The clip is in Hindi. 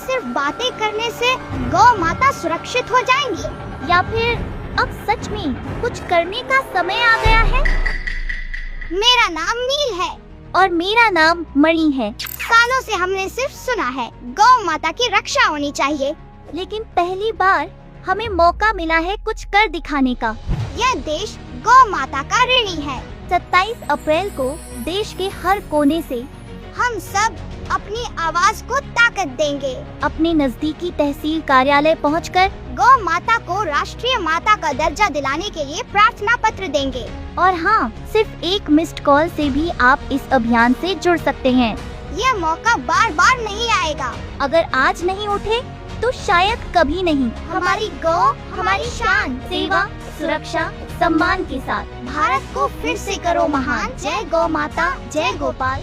सिर्फ बातें करने से गौ माता सुरक्षित हो जाएंगी, या फिर अब सच में कुछ करने का समय आ गया है? मेरा नाम नील है और मेरा नाम मणि है। सालों से हमने सिर्फ सुना है गौ माता की रक्षा होनी चाहिए, लेकिन पहली बार हमें मौका मिला है कुछ कर दिखाने का। यह देश गौ माता का ऋणी है। 27 अप्रैल को देश के हर कोने से हम सब अपनी आवाज को ताकत देंगे। अपने नजदीकी तहसील कार्यालय पहुंचकर गौ माता को राष्ट्रीय माता का दर्जा दिलाने के लिए प्रार्थना पत्र देंगे। और हाँ, सिर्फ एक मिस्ड कॉल से भी आप इस अभियान से जुड़ सकते हैं। यह मौका बार बार नहीं आएगा। अगर आज नहीं उठे तो शायद कभी नहीं। हमारी गौ हमारी शान, सेवा, सुरक्षा, सम्मान के साथ भारत को फिर से करो महान। जय गौ माता, जय गोपाल।